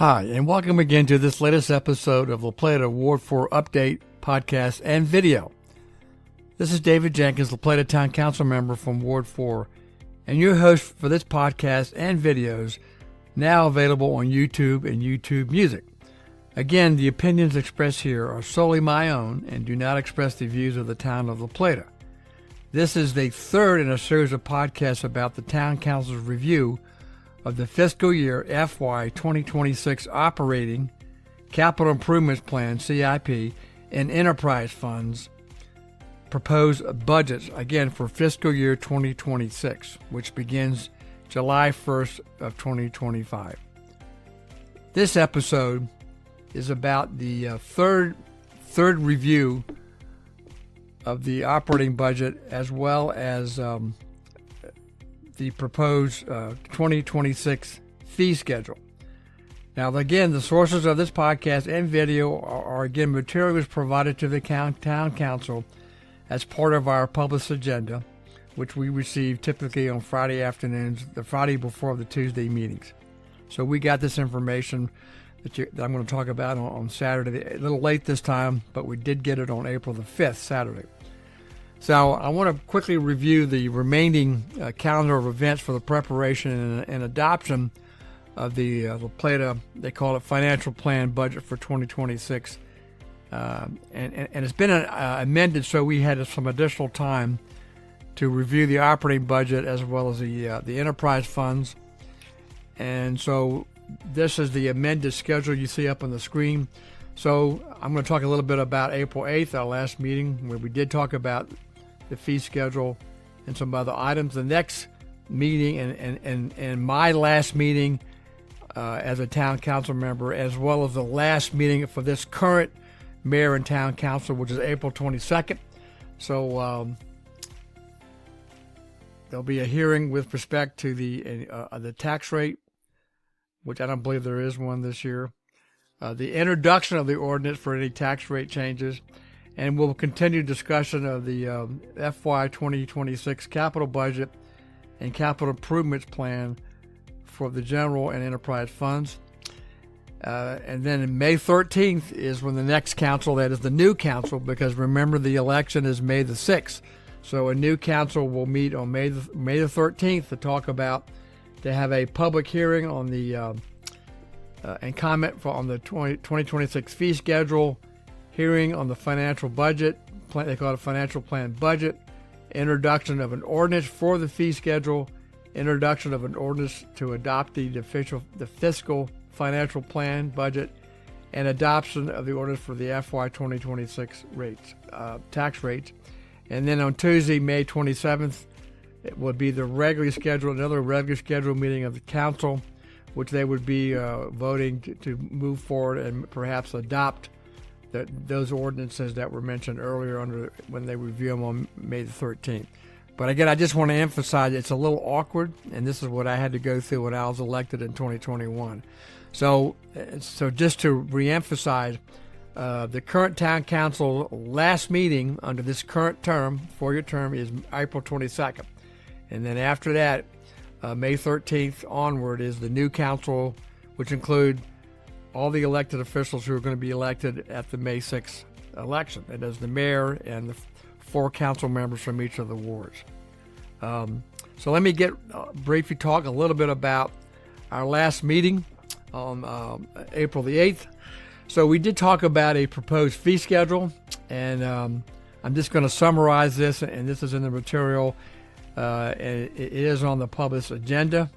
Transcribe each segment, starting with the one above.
Hi, and welcome again to this latest episode of La Plata Ward 4 Update, Podcast, and Video. This is David Jenkins, La Plata Town Council member from Ward 4, and your host for this podcast and videos, now available on YouTube and YouTube Music. Again, the opinions expressed here are solely my own and do not express the views of the town of La Plata. This is the third in a series of podcasts about the Town Council's review of the fiscal year FY 2026 operating capital improvements plan, CIP, and enterprise funds proposed budgets, again, for fiscal year 2026, which begins July 1st of 2025. This episode is about the third review of the operating budget, as well as the proposed 2026 fee schedule. Now, again, the sources of this podcast and video are again, materials provided to the Town Council as part of our published agenda, which we receive typically on Friday afternoons, the Friday before the Tuesday meetings. So we got this information that I'm going to talk about on Saturday, a little late this time, but we did get it on April the 5th, Saturday. So I want to quickly review the remaining calendar of events for the preparation and adoption of the La Plata, they call it financial plan budget for 2026. And it's been amended, so we had some additional time to review the operating budget as well as the enterprise funds. And so this is the amended schedule you see up on the screen. So I'm going to talk a little bit about April 8th, our last meeting, where we did talk about the fee schedule and some other items. The next meeting and my last meeting as a town council member, as well as the last meeting for this current mayor and town council, which is April 22nd. So there'll be a hearing with respect to the tax rate, which I don't believe there is one this year. The introduction of the ordinance for any tax rate changes, and we'll continue discussion of the FY 2026 capital budget and capital improvements plan for the general and enterprise funds. And then May 13th is when the next council, that is the new council, because remember the election is May the 6th. So a new council will meet on May the 13th to have a public hearing on the and comment on the 2026 fee schedule, hearing on the financial budget, they call it a financial plan budget, introduction of an ordinance for the fee schedule, introduction of an ordinance to adopt the fiscal financial plan budget, and adoption of the ordinance for the FY 2026 tax rates. And then on Tuesday, May 27th, it would be another regularly scheduled meeting of the council, which they would be voting to move forward and perhaps adopt those ordinances that were mentioned earlier when they review them on May the 13th. But again, I just want to emphasize it's a little awkward, and this is what I had to go through when I was elected in 2021. So just to reemphasize, the current town council last meeting under this current term, 4-year term, is April 22nd. And then after that, May 13th onward is the new council, which include all the elected officials who are going to be elected at the May 6th election. It is the mayor and the 4 council members from each of the wards. So let me briefly talk a little bit about our last meeting on April the 8th. So we did talk about a proposed fee schedule, and I'm just going to summarize this, and this is in the material. It is on the published agenda,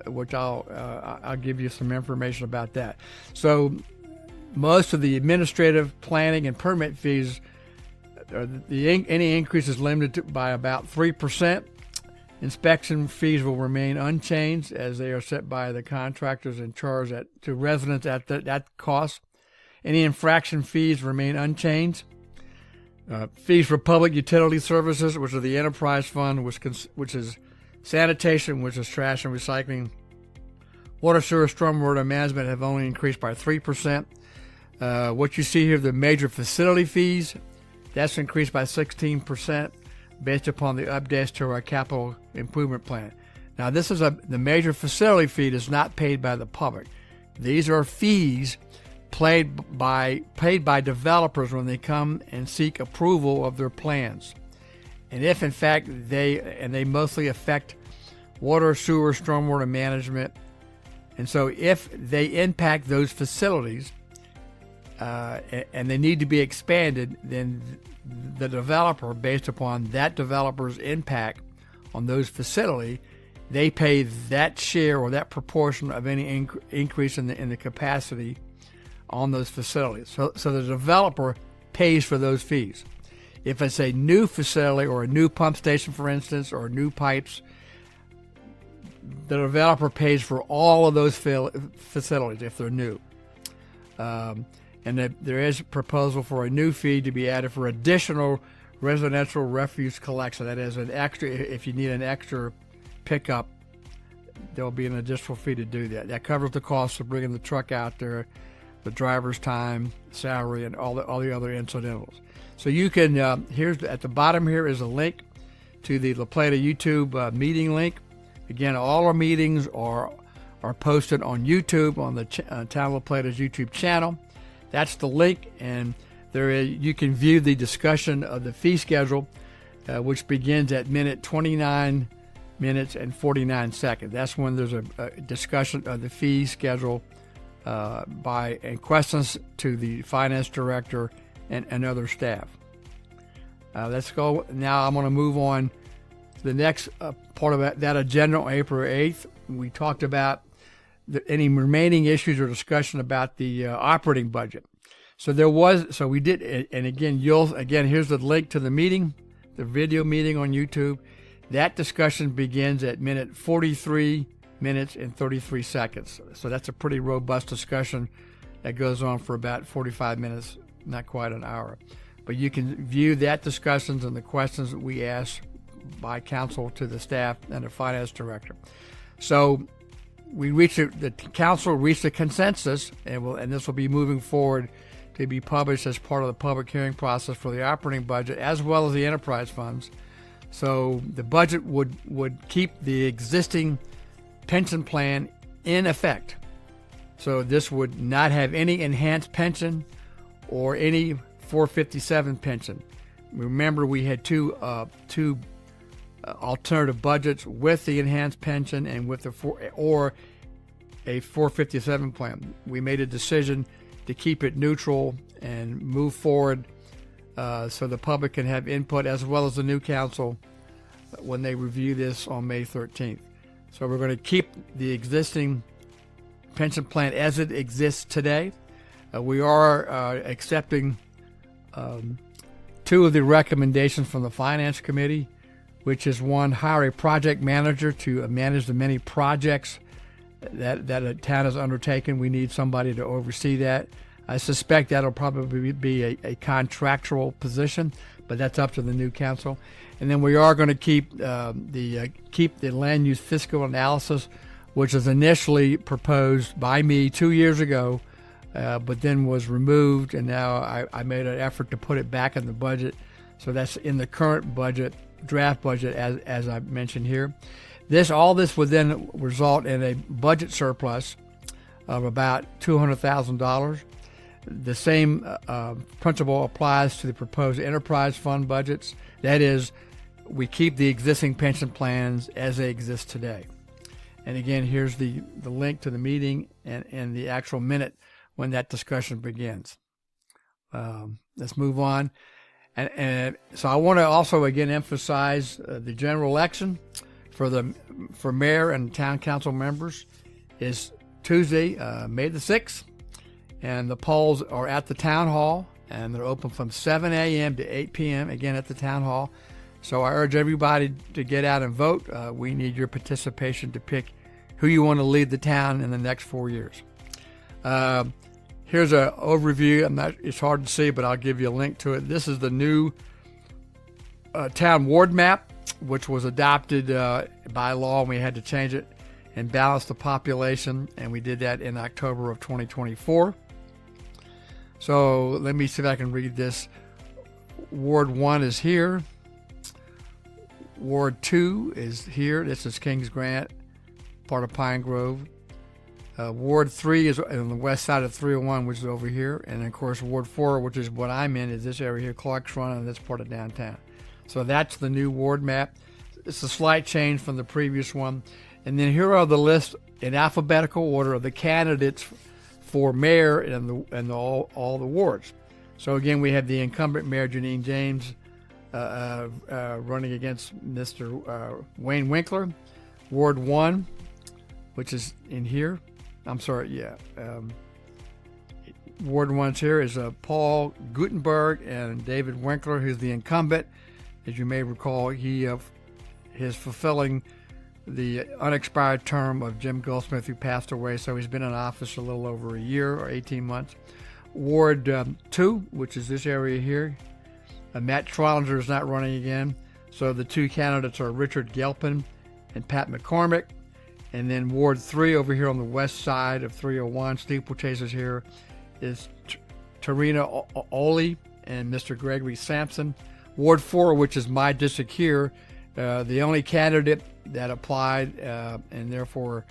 which I'll give you some information about that. So most of the administrative, planning, and permit fees, any increase is limited by about 3%. Inspection fees will remain unchanged as they are set by the contractors and charged to residents at that cost. Any infraction fees remain unchanged. Fees for public utility services, which are the enterprise fund, which is sanitation, which is trash and recycling, water, sewer, stormwater management, have only increased by 3%. What you see here, the major facility fees, that's increased by 16% based upon the updates to our capital improvement plan. Now, this is the major facility fee is not paid by the public. These are fees paid by developers when they come and seek approval of their plans. And if in fact they mostly affect water, sewer, stormwater management. And so if they impact those facilities and they need to be expanded, then the developer, based upon that developer's impact on those facilities, they pay that share or that proportion of any increase in the capacity on those facilities. So the developer pays for those fees. If it's a new facility or a new pump station, for instance, or new pipes, the developer pays for all of those facilities if they're new. And there is a proposal for a new fee to be added for additional residential refuse collection. That is an extra, if you need an extra pickup, there will be an additional fee to do that. That covers the cost of bringing the truck out there, the driver's time, salary, and all the other incidentals. So you can, here's at the bottom here is a link to the La Plata YouTube meeting link. Again, all our meetings are posted on YouTube, on the Town of La Plata's YouTube channel. That's the link, and you can view the discussion of the fee schedule, which begins at minute 29 minutes and 49 seconds. That's when there's a discussion of the fee schedule and questions to the finance director and other staff. Let's go. Now I'm going to move on to the next part of that agenda on April 8th. We talked about any remaining issues or discussion about the operating budget. So we did, and again, here's the link to the meeting, the video meeting on YouTube. That discussion begins at minute 43 minutes and 33 seconds. So that's a pretty robust discussion that goes on for about 45 minutes, not quite an hour. But you can view that discussions and the questions that we ask by council to the staff and the finance director. So the council reached a consensus, and this will be moving forward to be published as part of the public hearing process for the operating budget as well as the enterprise funds. So the budget would keep the existing pension plan in effect. So this would not have any enhanced pension or any 457 pension. Remember, we had two alternative budgets with the enhanced pension and with or a 457 plan. We made a decision to keep it neutral and move forward so the public can have input as well as the new council when they review this on May 13th. So we're going to keep the existing pension plan as it exists today. We are accepting two of the recommendations from the Finance Committee, which is one, hire a project manager to manage the many projects that a town has undertaken. We need somebody to oversee that. I suspect that'll probably be a contractual position, but that's up to the new council. And then we are going to keep the land use fiscal analysis, which was initially proposed by me 2 years ago, but then was removed, and now I made an effort to put it back in the budget. So that's in the current budget, draft budget, as I mentioned here. All this would then result in a budget surplus of about $200,000. The same principle applies to the proposed enterprise fund budgets. That is, we keep the existing pension plans as they exist today. And again, here's the link to the meeting and the actual minute when that discussion begins. Let's move on. And so I want to also again emphasize the general election for mayor and town council members is Tuesday, May the 6th. And the polls are at the town hall, and they're open from 7 a.m. to 8 p.m., again at the town hall. So I urge everybody to get out and vote. We need your participation to pick who you want to lead the town in the next 4 years. Here's an overview. It's hard to see, but I'll give you a link to it. This is the new town ward map, which was adopted by law, and we had to change it and balance the population, and we did that in October of 2024. So let me see if I can read this. Ward 1 is here. Ward 2 is here. This is Kings Grant, part of Pine Grove. Ward 3 is on the west side of 301, which is over here. And, of course, Ward 4, which is what I'm in, is this area here, Clark's Run, and this part of downtown. So that's the new ward map. It's a slight change from the previous one. And then here are the lists in alphabetical order of the candidates for mayor and all the wards. So, again, we have the incumbent Mayor Janine James running against Mr. Wayne Winkler. Ward 1, which is in here. I'm sorry, yeah. Ward 1's here is Paul Gutenberg and David Winkler, who's the incumbent. As you may recall, he is fulfilling the unexpired term of Jim Goldsmith, who passed away, so he's been in office a little over a year or 18 months. Ward 2, which is this area here, Matt Trollinger is not running again, so the two candidates are Richard Gelpin and Pat McCormick. And then Ward 3 over here on the west side of 301, steeplechasers here, is Tarina Oli and Mr. Gregory Sampson. Ward 4, which is my district here, the only candidate that applied and therefore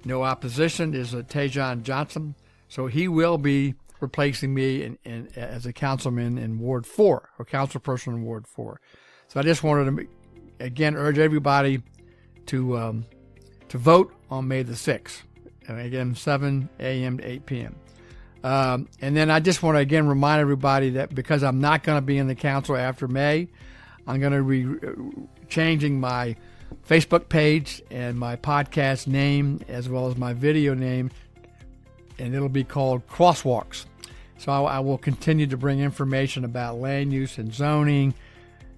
no opposition is Tajon Johnson. So he will be replacing me as a councilman in Ward 4, or councilperson in Ward 4. So I just wanted to, again, urge everybody to vote on May the 6th. And again, 7 a.m. to 8 p.m. And then I just want to, again, remind everybody that because I'm not going to be in the council after May, I'm going to be changing my Facebook page and my podcast name as well as my video name, and it'll be called Crosswalks. So I will continue to bring information about land use and zoning,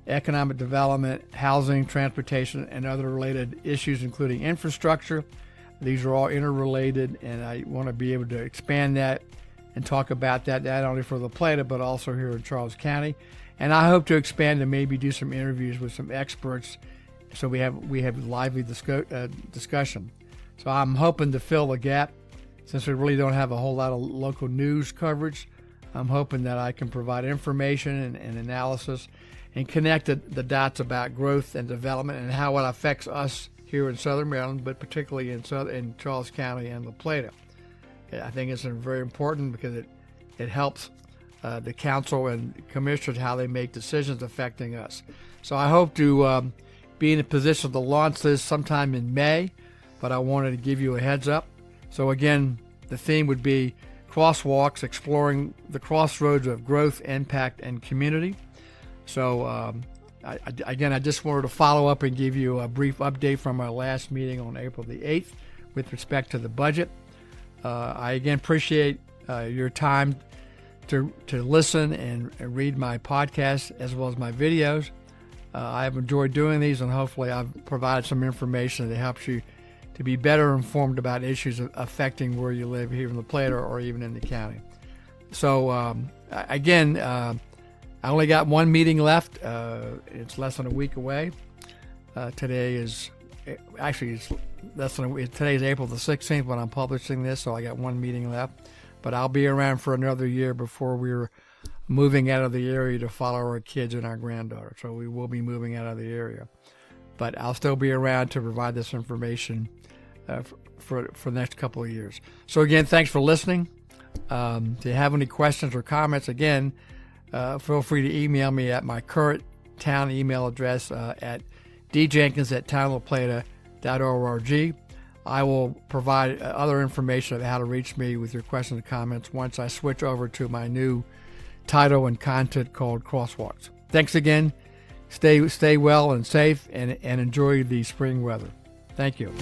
economic development, housing, transportation, and other related issues, including infrastructure. These are all interrelated, and I want to be able to expand that and talk about that not only for La Plata, but also here in Charles County. And I hope to expand and maybe do some interviews with some experts so we have lively discussion. So I'm hoping to fill the gap since we really don't have a whole lot of local news coverage. I'm hoping that I can provide information and analysis and connect the dots about growth and development and how it affects us here in Southern Maryland, but particularly in Charles County and La Plata. I think it's very important because it helps the council and commissioners how they make decisions affecting us. So I hope to be in a position to launch this sometime in May, but I wanted to give you a heads up. So again, the theme would be Crosswalks, exploring the crossroads of growth, impact, and community. So I just wanted to follow up and give you a brief update from our last meeting on April the 8th with respect to the budget. I again appreciate your time to listen and read my podcast as well as my videos. I have enjoyed doing these, and hopefully I've provided some information that helps you to be better informed about issues affecting where you live here in La Plata or even in the county. So again, I only got one meeting left. It's less than a week away. Today is less than a week. Today is April the 16th when I'm publishing this, so I got one meeting left. But I'll be around for another year before we're moving out of the area to follow our kids and our granddaughter. So we will be moving out of the area. But I'll still be around to provide this information for the next couple of years. So again, thanks for listening. If you have any questions or comments, again, feel free to email me at my current town email address at djenkins@townoflaplata.org. I will provide other information of how to reach me with your questions and comments once I switch over to my new title and content called Crosswalks. Thanks again. Stay well and safe and enjoy the spring weather. Thank you.